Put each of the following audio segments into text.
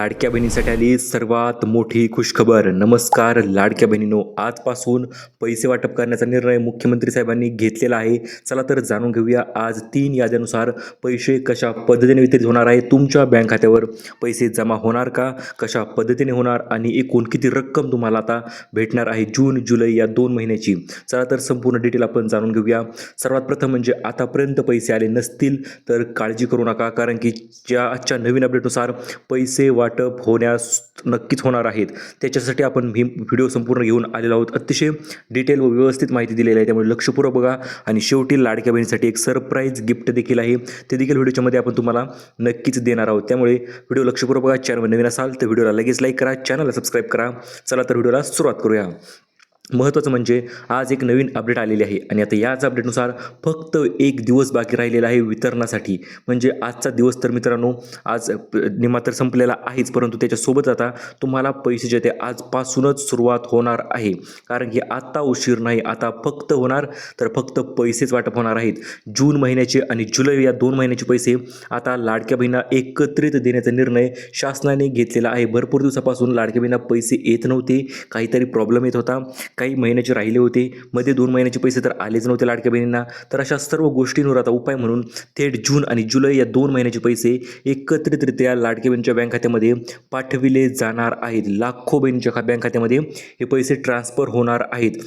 लाडक्या बहिणीसाठी आली सर्वात मोठी खुशखबर. नमस्कार लाडक्या बहिणीनो, आजपासून पैसे वाटप करण्याचा निर्णय मुख्यमंत्री साहेबांनी घेतलेला आहे. चला तर जाणून घेऊया आज 3 याद्यानुसार पैसे कशा पद्धतीने वितरित होणार आहे, तुमच्या बँक खात्यावर पैसे जमा होणार का, कशा पद्धतीने होणार आणि एकूण किती रक्कम तुम्हाला आता भेटणार आहे जून जुलै या 2 महिन्याची. चला तर संपूर्ण डिटेल आपण जाणून घेऊया. सर्वात प्रथम म्हणजे आतापर्यंत पैसे आले नसतील तर काळजी करू नका, कारण की आजच्या नवीन अपडेटनुसार पैसे वाटप होण्यास नक्कीच होणार आहेत. त्याच्यासाठी आपण ही व्हिडिओ संपूर्ण घेऊन आलेलो आहोत. अतिशय डिटेल व व्यवस्थित माहिती दिलेली आहे, त्यामुळे लक्षपूर्वक बघा. आणि शेवटी लाडक्या बहिणीसाठी एक सरप्राईज गिफ्ट देखील आहे, ते देखील व्हिडिओच्या मध्ये आपण तुम्हाला नक्कीच देणार आहोत. त्यामुळे व्हिडिओ लक्षपूर्वक बघा. चॅनलवर नवीन असाल तर व्हिडिओला लगेच लाईक करा, चॅनलला सबस्क्राईब करा. चला तर व्हिडिओला सुरुवात करूया. महत्त्वाचं म्हणजे आज एक नवीन अपडेट आलेली आहे आणि आता याच अपडेटनुसार फक्त एक दिवस बाकी राहिलेला आहे वितरणासाठी. म्हणजे आजचा दिवस तर मित्रांनो आज निमा तर संपलेला आहेच, परंतु त्याच्यासोबत आता तुम्हाला पैसे जे ते आजपासूनच सुरुवात होणार आहे. कारण की आता उशीर नाही, आता फक्त होणार तर फक्त पैसेच वाटप होणार आहेत. जून महिन्याचे आणि जुलै या 2 महिन्याचे पैसे आता लाडक्या बहिणींना एकत्रित देण्याचा निर्णय शासनाने घेतलेला आहे. भरपूर दिवसापासून लाडक्या बहिणींना पैसे येत नव्हते, काहीतरी प्रॉब्लेम येत होता, काही महिन्याचे राहिले होते, मध्ये 2 महिन्याचे पैसे तर आलेच नव्हते लाडक्या बहिणींना. तर अशा सर्व गोष्टींवर आता उपाय म्हणून थेट जून आणि जुलै या 2 महिन्याचे पैसे एकत्रितरित्या लाडक्या बहिणीच्या बँक खात्यामध्ये पाठविले जाणार आहेत. लाखो बहिणीच्या बँक खात्यामध्ये हे पैसे ट्रान्सफर होणार आहेत.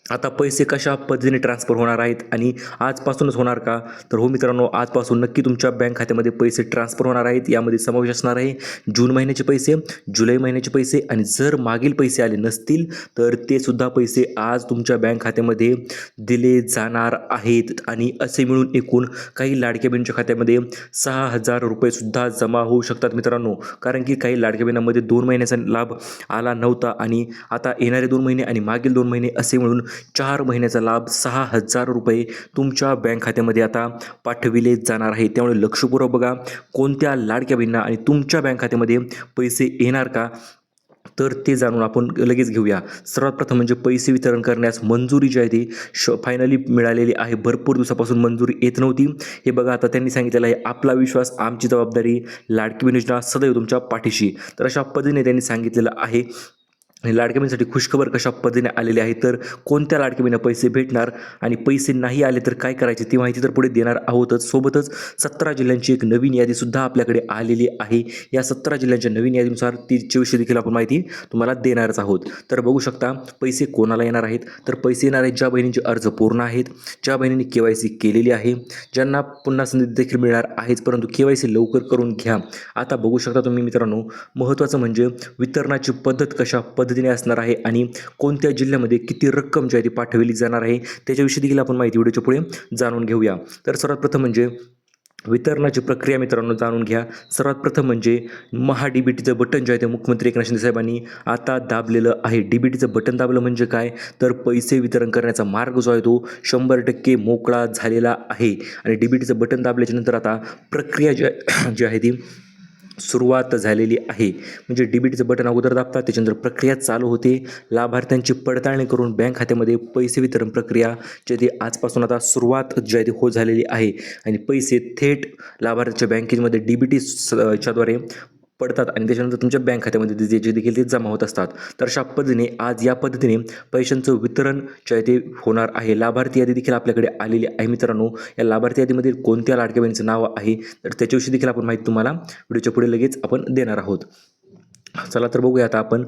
आता पैसे कशा पद्धतीने ट्रान्सफर होणार आहेत आणि आजपासूनच होणार का? तर हो मित्रांनो, आजपासून नक्की तुमच्या बँक खात्यामध्ये पैसे ट्रान्सफर होणार आहेत. यामध्ये समावेश असणार आहे जून महिन्याचे पैसे, जुलै महिन्याचे पैसे आणि जर मागील पैसे आले नसतील तर ते सुद्धा पैसे आज तुमच्या बँक खात्यामध्ये दिले जाणार आहेत. आणि असे मिळून एकूण काही लाडक्या बहिणीच्या खात्यामध्ये 6,000 रुपये सुद्धा जमा होऊ शकतात मित्रांनो. कारण की काही लाडक्या बहिणींमध्ये 2 महिन्याचा लाभ आला नव्हता आणि आता येणारे 2 महिने आणि मागील 2 महिने असे मिळून 4 महिन्याचा लाभ 6,000 रुपये तुमच्या बँक खात्यामध्ये आता पाठविले जाणार आहे. त्यामुळे लक्षपूर्वक बघा, कोणत्या लाडक्या बहिणींना आणि तुमच्या बँक खात्यामध्ये पैसे येणार का, तर ते जाणून आपण लगेच घेऊया. सर्वात प्रथम म्हणजे पैसे वितरण करण्यास मंजुरी जी आहे ती फायनली मिळालेली आहे. भरपूर दिवसापासून मंजुरी येत नव्हती. हे बघा, आता त्यांनी सांगितलेलं आहे, आपला विश्वास आमची जबाबदारी, लाडकी बहीण योजना सदैव तुमच्या पाठीशी. तर अशा पद्धतीने त्यांनी सांगितलेलं आहे. आणि लाडक्या बहिणीसाठी खुशखबर कशा पद्धतीने आलेली आहे, तर कोणत्या लाडक्या बहिणीला पैसे भेटणार आणि पैसे नाही आले तर काय करायचे ती माहिती तर पुढे देणार आहोतच. सोबतच 17 जिल्ह्यांची एक नवीन यादीसुद्धा आपल्याकडे आलेली आहे. या 17 जिल्ह्यांच्या नवीन यादीनुसार तिच्याविषयी देखील आपण माहिती तुम्हाला देणारच आहोत. तर बघू शकता पैसे कोणाला येणार आहेत. तर पैसे येणार आहेत ज्या बहिणींचे अर्ज पूर्ण आहेत, ज्या बहिणींनी KYC केलेली आहे, ज्यांना पुन्हा संधी देखील मिळणार आहेच, परंतु KYC लवकर करून घ्या. आता बघू शकता तुम्ही मित्रांनो, महत्त्वाचं म्हणजे वितरणाची पद्धत कशा पद्धतीने असणार आहे आणि कोणत्या जिल्ह्यामध्ये किती रक्कम जी आहे ती पाठवली जाणार आहे त्याच्याविषयी देखील आपण माहिती व्हिडिओच्या पुढे जाणून घेऊया. तर सर्वात प्रथम म्हणजे वितरणाची प्रक्रिया मित्रांनो जाणून घ्या. सर्वात प्रथम म्हणजे DBTचं बटन जे आहे ते मुख्यमंत्री एकनाथ शिंदे साहेबांनी आता दाबलेलं आहे. DBTचं बटन दाबलं म्हणजे काय, तर पैसे वितरण करण्याचा मार्ग जो आहे तो 100% मोकळा झालेला आहे. आणि DBTचं बटन दाबल्याच्या नंतर आता प्रक्रिया जी आहे ती सुरुवात झालेली आहे. म्हणजे DBTचं बटन अगोदर दाबतात, त्याच्यानंतर प्रक्रिया चालू होते. लाभार्थ्यांची पडताळणी करून बँक खात्यामध्ये पैसे वितरण प्रक्रिया जी ती आजपासून आता सुरुवात जी आहे ती हो झालेली आहे. आणि पैसे थेट लाभार्थ्याच्या बँकेमध्ये DBT द्वारे पडतात आणि त्याच्यानंतर तुमच्या बँक खात्यामध्ये जे देखील ते जमा होत असतात. तर अशा पद्धतीने आज या पद्धतीने पैशांचं वितरण जे आहे ते होणार आहे. लाभार्थी यादी देखील आपल्याकडे आलेली आहे मित्रांनो. या लाभार्थी यादीमध्ये कोणत्या लाडक्या बहिणीचं नाव आहे तर त्याच्याविषयी देखील आपण माहिती तुम्हाला व्हिडिओच्या पुढे लगेच आपण देणार आहोत. चला तर बघूया आता आपण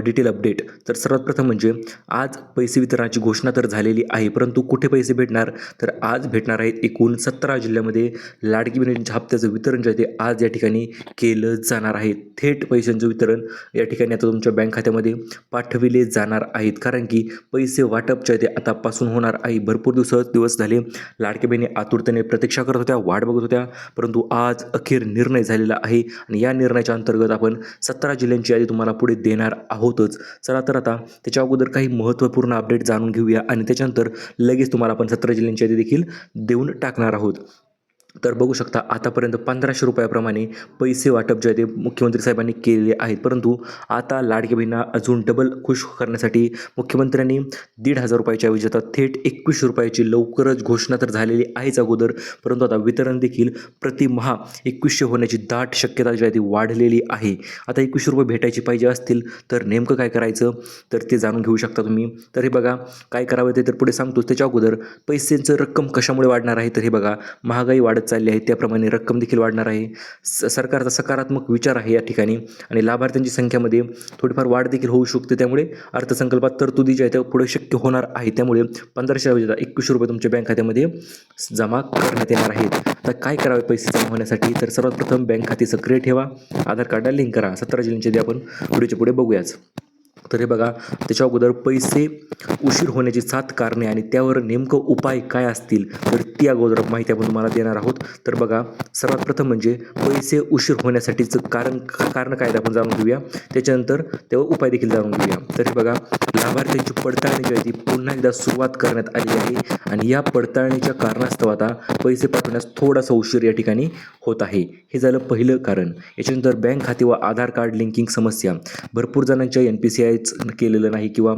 डिटेल अपडेट. तर सर्वात प्रथम म्हणजे आज पैसे वितरणाची घोषणा तर झालेली आहे, परंतु कुठे पैसे भेटणार, तर आज भेटणार आहेत एकूण 17 जिल्ह्यामध्ये लाडकी बहिणींच्या हप्त्याचं वितरण जे आहे ते आज या ठिकाणी केलं जाणार आहे. थेट पैशांचं वितरण या ठिकाणी आता तुमच्या बँक खात्यामध्ये पाठविले जाणार आहेत. कारण की पैसे वाटप जे आहे ते आतापासून होणार आहे. भरपूर दिवस झाले लाडकी बहिणी आतुरतेने प्रतीक्षा करत होत्या, वाट बघत होत्या, परंतु आज अखेर निर्णय झालेला आहे आणि या निर्णयाच्या अंतर्गत आपण 17 जिल्ह्यांची यादी तुम्हाला पुढे देणार आहोतच. चला तर आता त्याच्या अगोदर काही महत्त्वपूर्ण अपडेट जाणून घेऊया आणि त्याच्यानंतर लगेच तुम्हाला आपण 17 जिल्ह्यांची यादी देखील देऊन टाकणार आहोत. तर बघू शकता आतापर्यंत 1500 रुपयाप्रमाणे पैसे वाटप जे आहे ते मुख्यमंत्री साहेबांनी केलेले आहेत. परंतु आता लाडक्या बहिणींना अजून डबल खुश करण्यासाठी मुख्यमंत्र्यांनी 1,500 रुपयाच्या ऐवजी आता थेट 2100 रुपयाची लवकरच घोषणा तर झालेली आहेच अगोदर, परंतु आता वितरण देखील प्रतिमहा 2100 होण्याची दाट शक्यता जी आहे ती वाढलेली आहे. आता 2100 रुपये भेटायची पाहिजे असतील तर नेमकं काय करायचं तर ते जाणून घेऊ शकता तुम्ही. तर हे बघा काय करावं ते तर पुढे सांगतोच. त्याच्या अगोदर पैशांचं रक्कम कशामुळे वाढणार आहे तर हे बघा महागाई वाढत चालली आहे त्याप्रमाणे रक्कम देखील वाढणार आहे. सरकारचा सकारात्मक विचार आहे या ठिकाणी आणि लाभार्थ्यांची संख्येमध्ये थोडीफार वाढ देखील होऊ शकते. त्यामुळे अर्थसंकल्पात तरतुदी ज्या आहेत पुढे शक्य होणार आहे. त्यामुळे 1500 ऐवजी 2100 रुपये तुमच्या बँक खात्यामध्ये जमा करण्यात येणार आहेत. आता काय करावे पैसे जमा होण्यासाठी तर सर्वात प्रथम बँक खाते सक्रिय ठेवा, आधार कार्डला लिंक करा. 17 जिल्ह्यांची आधी आपण व्हिडिओच्या पुढे बघूयाच. तर हे बघा त्याच्या अगोदर पैसे उशीर होण्याची 7 कारणे आणि त्यावर नेमकं उपाय काय असतील तर ती अगोदर माहिती आपण तुम्हाला देणार आहोत. तर बघा सर्वात प्रथम म्हणजे पैसे उशीर होण्यासाठीचं कारण काय ते आपण जाणून घेऊया. त्याच्यानंतर त्यावर उपाय देखील जाणून घेऊया. तर हे बघा लाभार्थ्यांची पडताळणी जी आहे ती पुन्हा एकदा सुरुवात करण्यात आलेली आहे आणि या पडताळणीच्या कारणास्तव आता पैसे पाठवण्यास थोडासा उशीर या ठिकाणी होत आहे. हे झालं पहिलं कारण. याच्यानंतर बँक खाते व आधार कार्ड लिंकिंग समस्या. भरपूर जणांच्या NPCI केलेलं नाही किंवा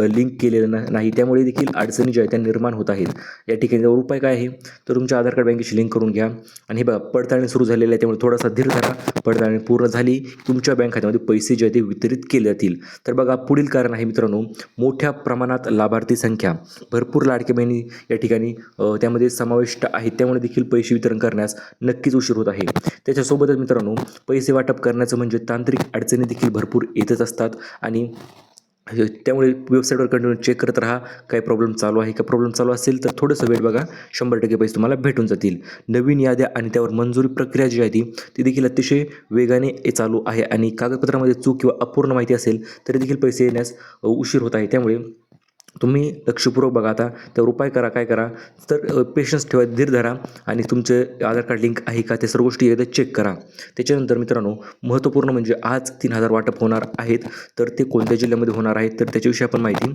लिंक केलेलं नाही, त्यामुळे देखील अडचणी ज्या आहेत त्या निर्माण होत आहेत. या ठिकाणी त्यावर उपाय काय आहे तर तुमच्या आधार कार्ड बँकेशी लिंक करून घ्या आणि हे बघा पडताळणी सुरू झालेली आहे त्यामुळे थोडासा धीर धरा. पडताळणी पूर्ण झाली तुमच्या बँक खात्यामध्ये पैसे जे आहेत ते वितरित केले जातील. तर बघा पुढील कारण आहे मित्रांनो मोठ्या प्रमाणात लाभार्थी संख्या. भरपूर लाडक्या बहिणी या ठिकाणी त्यामध्ये समाविष्ट आहेत त्यामुळे देखील पैसे वितरण करण्यास नक्कीच उशीर होत आहे. त्याच्यासोबतच मित्रांनो पैसे वाटप करण्याचं म्हणजे तांत्रिक अडचणी देखील भरपूर येतच असतात आणि त्यामुळे वेबसाईटवर कंटिन्यू चेक करत राहा काय प्रॉब्लेम चालू आहे. का प्रॉब्लेम चालू असेल तर थोडंसं वेट बघा 100% पैसे तुम्हाला भेटून जातील. नवीन याद्या आणि त्यावर मंजुरी प्रक्रिया जी आहे ती देखील अतिशय वेगाने चालू आहे आणि कागदपत्रामध्ये चूक किंवा अपूर्ण माहिती असेल तरी देखील पैसे येण्यास उशीर होत आहे. त्यामुळे तुम्ही लक्षपूर्वक बघा. आता त्यावर उपाय करा. काय करा तर पेशन्स ठेवा, धीर धरा आणि तुमचे आधार कार्ड लिंक आहे का ते सर्व गोष्टी एकदा चेक करा. त्याच्यानंतर मित्रांनो महत्त्वपूर्ण म्हणजे आज 3000 वाटप होणार आहेत तर ते कोणत्या जिल्ह्यामध्ये होणार आहेत तर त्याच्याविषयी आपण माहिती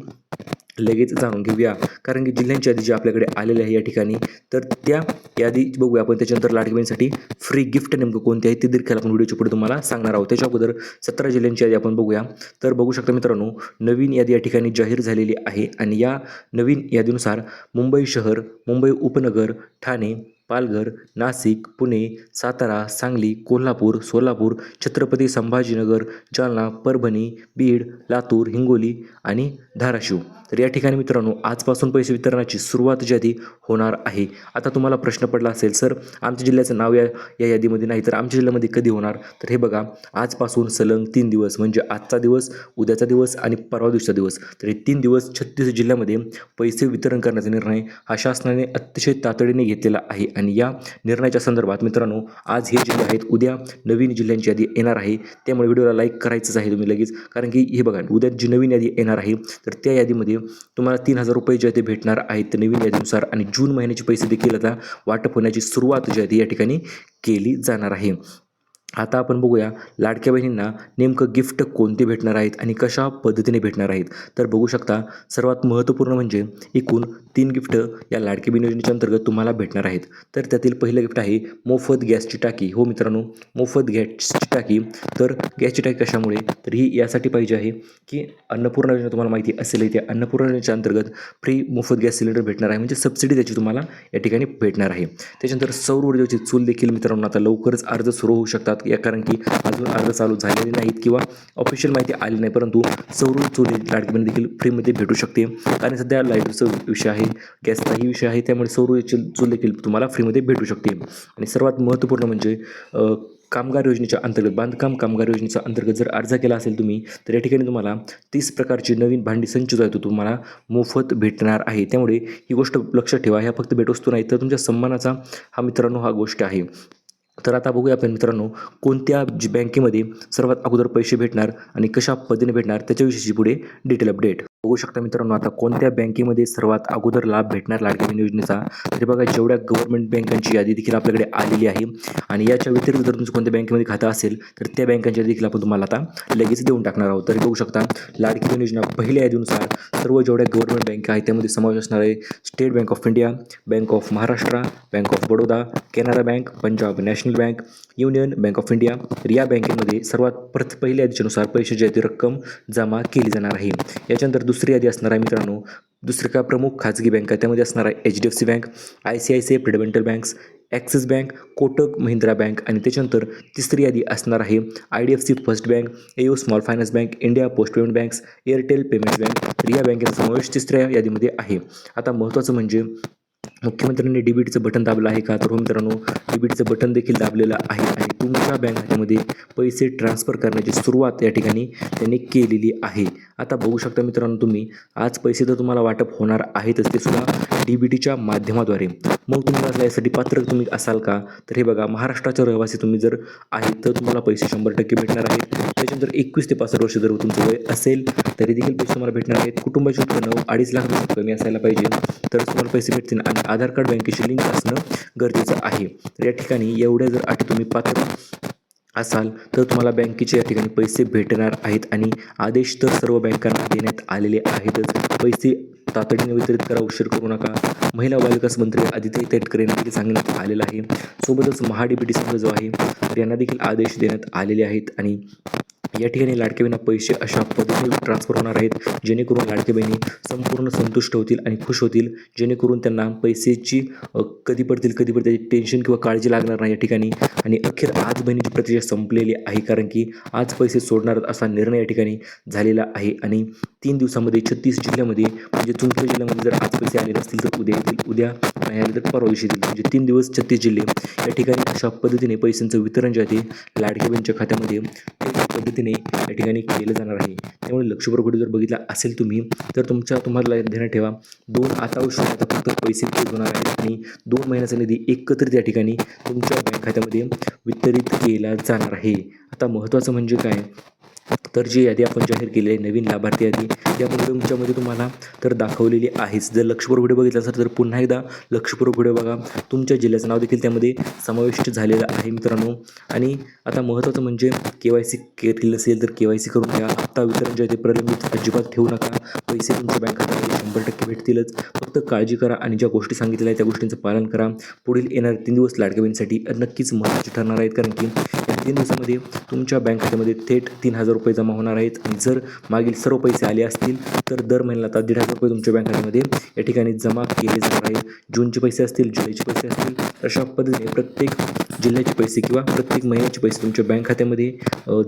लगेच जाणून घेऊया. कारण की जिल्ह्यांची यादी जी आपल्याकडे आलेली आहे या ठिकाणी तर त्या यादी बघूया आपण. त्याच्यानंतर लाडकी बहिणीसाठी फ्री गिफ्ट नेमकं कोणते आहे ते देखील आपण व्हिडिओच्या पुढे तुम्हाला सांगणार आहोत. त्याच्या अगोदर 17 जिल्ह्यांची यादी आपण बघूया. तर बघू शकता मित्रांनो नवीन यादी या ठिकाणी जाहीर झालेली आहे आणि या नवीन यादीनुसार मुंबई शहर, मुंबई उपनगर, ठाणे, पालघर, नाशिक, पुणे, सातारा, सांगली, कोल्हापूर, सोलापूर, छत्रपती संभाजीनगर, जालना, परभणी, बीड, लातूर, हिंगोली आणि धाराशिव. तर या ठिकाणी मित्रांनो आजपासून पैसे वितरणाची सुरुवात जी आहे होणार आहे. आता तुम्हाला प्रश्न पडला असेल सर आमच्या जिल्ह्याचं नाव या यादीमध्ये नाही तर आमच्या जिल्ह्यामध्ये कधी होणार तर हे बघा आजपासून सलग 3 दिवस म्हणजे आजचा दिवस, उद्याचा दिवस आणि परवा दिवसाचा दिवस तर हे 3 दिवस 36 जिल्ह्यामध्ये पैसे वितरण करण्याचा निर्णय हा शासनाने अतिशय तातडीने घेतलेला आहे. आणि या निर्णयाच्या संदर्भात मित्रांनो आज हे जिल्हे आहेत, उद्या नवीन जिल्ह्यांची यादी येणार आहे. त्यामुळे व्हिडिओला लाईक करायचंच आहे तुम्ही लगेच. कारण की हे बघा उद्या जी नवीन यादी येणार आहे तर त्या यादीमध्ये तुम्हाला 3000 रुपये जे ते भेटणार आहेत ते नवीन यादीनुसार आणि जून महिन्याचे पैसे देखील आता वाटप होण्याची सुरुवात जी आहे या ठिकाणी केली जाणार आहे. आता आपण बघूया लाडक्या बहिणींना नेमकं गिफ्ट कोणते भेटणार आहेत आणि कशा पद्धतीने भेटणार आहेत. तर बघू शकता सर्वात महत्त्वपूर्ण म्हणजे एकूण 3 गिफ्ट या लाडकी बहीण योजनेच्या अंतर्गत तुम्हाला भेटणार आहेत. तर त्यातील पहिलं गिफ्ट आहे मोफत गॅसची टाकी. हो मित्रांनो मोफत गॅसची टाकी. तर गॅसची टाकी कशामुळे तर ही यासाठी पाहिजे आहे की अन्नपूर्णा योजना तुम्हाला माहिती असेल त्या अन्नपूर्णा योजनेच्या अंतर्गत फ्री मोफत गॅस सिलेंडर भेटणार आहे म्हणजे सबसिडी त्याची तुम्हाला या ठिकाणी भेटणार आहे. त्याच्यानंतर सौर ऊर्जेची चूल देखील मित्रांनो आता लवकरच अर्ज सुरू होऊ शकतात कारण की अजून अर्ज चालू झालेले नाहीत किंवा ऑफिशियल माहिती आली नाही, परंतु सौर चूल लाडकी बहीण देखील फ्रीमध्ये भेटू शकते. कारण सध्या लाईटचा विषय आहे, गॅसचाही विषय आहे, त्यामुळे सौर चूल देखील तुम्हाला फ्रीमध्ये भेटू शकते. आणि सर्वात महत्त्वपूर्ण म्हणजे कामगार योजनेच्या अंतर्गत बांधकाम कामगार योजनेच्या अंतर्गत जर अर्ज केला असेल तुम्ही तर या ठिकाणी तुम्हाला 30 प्रकारची नवीन भांडी संच जो आहे तो तुम्हाला मोफत भेटणार आहे. त्यामुळे ही गोष्ट लक्षात ठेवा. ह्या फक्त भेटवस्तू नाही तर तुमच्या सन्मानाचा हा मित्रांनो हा गोष्ट आहे. तर आता बघूया आपण मित्रांनो, कोणत्या बँकेमध्ये सर्वात अगोदर पैसे भेटणार आणि कशा पद्धतीने भेटणार त्याच्याविषयीची पुढे डिटेल अपडेट. बघू शकता मित्रांनो, आता कोणत्या बँकेमध्ये सर्वात अगोदर लाभ भेटणार लाडक्या बहीण योजनेचा. तर बघा, जेवढ्या गव्हर्नमेंट बँकांची यादी देखील आपल्याकडे आलेली आहे आणि याच्या व्यतिरिक्त जर तुमचं कोणत्या बँकेमध्ये खातं असेल तर त्या बँकांच्या देखील आपण तुम्हाला आता लगेच देऊन टाकणार आहोत. तर बघू शकता, लाडकी बहीण योजना पहिल्या यादीनुसार सर्व जेवढ्या गव्हर्नमेंट बँका आहेत त्यामध्ये समावेश असणार आहे state bank of India, bank of Maharashtra, bank of Baroda, Canara bank, Punjab national bank, union bank of India. तर या बँकेमध्ये सर्वात पहिल्या यादीनुसार पैशाची यादी रक्कम जमा केली जाणार आहे. याच्यानंतर दुसरी यादी असणार आहे मित्रांनो, दुसऱ्या प्रमुख खाजगी बँका त्यामध्ये असणार आहे HDFC bank, ICICI Prudential banks, axis bank, Kotak Mahindra bank आणि त्याच्यानंतर तिसरी यादी असणार आहे IDFC first bank, AO small finance bank, India post payment banks, Airtel payments bank. तर या बँकेचा समावेश तिसऱ्या यादीमध्ये आहे. आता महत्त्वाचं म्हणजे मुख्यमंत्र्यांनी DBTचं बटन दाबलं आहे का? तर हो मित्रांनो, DBTचं बटन देखील दाबलेलं आहे आणि तुमच्या बँक खात्यामध्ये पैसे ट्रान्सफर करण्याची सुरुवात या ठिकाणी त्यांनी केलेली आहे. आता बघू शकता मित्रांनो, तुम्ही आज पैसे तर तुम्हाला वाटप होणार आहेतच, ते सुद्धा DBTच्या माध्यमाद्वारे. मग तुम्ही यासाठी पात्र तुम्ही असाल का? तर हे बघा, महाराष्ट्राचे रहिवासी तुम्ही जर आहेत तर तुम्हाला पैसे 100% भेटणार आहेत. त्याच्यानंतर 21 ते 65 वर्ष जर तुमचं वय असेल तरी देखील पैसे तुम्हाला भेटणार आहेत. कुटुंबाचे उत्पन्न 2.5 लाख रुपये कमी असायला पाहिजे तरच तुम्हाला पैसे भेटतील आणि आधार कार्ड बँकेशी लिंक असणं गरजेचं आहे. तर या ठिकाणी एवढ्या जर अटी तुम्ही पात्र असाल तर तुम्हाला बँकेचे या ठिकाणी पैसे भेटणार आहेत आणि आदेश तर सर्व बँकांना देण्यात आलेले आहेतच. पैसे तातडीने वितरित करा, उशीर करू नका. महिला व बालविकास मंत्री आदित्य तटकरे यांना देखील सांगण्यात आलेलं आहे. सोबतच MHA-DBT संघ जो आहे तर यांना देखील आदेश देण्यात आलेले आहेत आणि या ठिकाणी लाडक्या बहिणींना पैसे अशा पद्धतीने ट्रान्सफर होणार आहेत जेणेकरून लाडक्या बहिणी संपूर्ण संतुष्ट होतील आणि खुश होतील, जेणेकरून त्यांना पैसेची कधी पडतील त्याची टेन्शन किंवा काळजी लागणार नाही या ठिकाणी. आणि अखेर आज बहिणीची प्रतीक्षा संपलेली आहे, कारण की आज पैसे सोडणार असा निर्णय या ठिकाणी झालेला आहे आणि 3 दिवसामध्ये 36 जिल्ह्यामध्ये, म्हणजे तुमच्या जिल्ह्यामध्ये जर आज पैसे आले नसतील तर उद्या येतील, उद्या नाही आले तर परवा दिवशी येतील, म्हणजे 3 दिवस 36 जिल्हे. या ठिकाणी अशा पद्धतीने पैशांचं वितरण जे आहे ते लाडक्या बहिणीच्या खात्यामध्ये पद्धतीने या ठिकाणी केलं जाणार आहे. त्यामुळे लक्षपूर्वक व्हिडिओ जर बघितला असेल तुम्ही तर तुम्हाला ध्यानात ठेवा, 2 आता फक्त पैसे पेड होणार आहेत आणि 2 महिन्याचा निधी एकत्रित या ठिकाणी तुमच्या बँक खात्यामध्ये वितरित केला जाणार आहे. आता महत्त्वाचं म्हणजे काय, तर जी यादी आपण जाहीर केली आहे नवीन लाभार्थी यादी, ती आपण तुमच्यामध्ये तुम्हाला तर दाखवलेली आहेच. जर लक्षपूर्वक व्हिडिओ बघितला असेल तर पुन्हा एकदा लक्षपूर्वक व्हिडिओ बघा. तुमच्या जिल्ह्याचं नाव देखील त्यामध्ये समाविष्ट झालेलं आहे मित्रांनो. आणि आता महत्त्वाचं म्हणजे KYC केलेलं असेल तर KYC करून घ्या. हप्ता वितरण जे आहे ते प्रलंबित अजिबात ठेवू नका. पैसे तुमच्या बँक खात्यामध्ये 100% भेटतीलच. फक्त काळजी करा आणि ज्या गोष्टी सांगितलेल्या आहेत त्या गोष्टींचं पालन करा. पुढील येणारे 3 दिवस लाडक्या बहिणीसाठी नक्कीच महत्त्वाचे ठरणार आहेत, कारण की या 3 दिवसामध्ये तुमच्या बँक खात्यामध्ये थेट 3,000 रुपये जमा होणार आहेत आणि जर मागील सर्व पैसे आले असतील तर दर महिन्याला आता 1,500 रुपये तुमच्या बँक खात्यामध्ये या ठिकाणी जमा केले जाणार आहेत. जूनचे पैसे असतील, जुलैचे पैसे असतील, अशा पद्धतीने प्रत्येक जिल्ह्याचे पैसे किंवा प्रत्येक महिन्याचे पैसे तुमच्या बँक खात्यामध्ये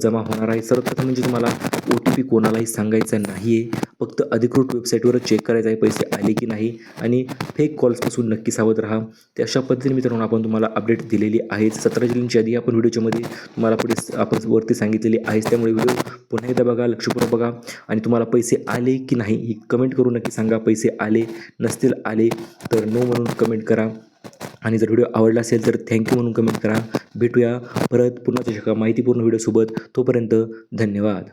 जमा होणार आहे. सर्वप्रथम म्हणजे तुम्हाला OTP कोणालाही सांगायचा नाही आहे, फक्त अधिकृत वेबसाईटवरच चेक करायचं आहे पैसे आले की नाही आणि फेक कॉल्सपासून नक्की सावध राहा. ते अशा पद्धतीने मित्रांनो आपण तुम्हाला अपडेट दिलेली आहे. 17 जिल्ह्यांची यादी आपण व्हिडिओच्यामध्ये तुम्हाला पुढे आपण वरती सांगितलेली आहेच. त्यामुळे व्हिडिओ पुन्हा एकदा बघा, लक्षपूर्वक बघा आणि तुम्हाला पैसे आले की नाही ही कमेंट करून नक्की सांगा. पैसे आले नसतील आले तर नो म्हणून कमेंट करा आणि जर व्हिडिओ आवडला असेल तर थँक्यू म्हणून कमेंट करा. भेटूया परत पुन्हा तशा माहितीपूर्ण व्हिडिओसोबत. तोपर्यंत धन्यवाद.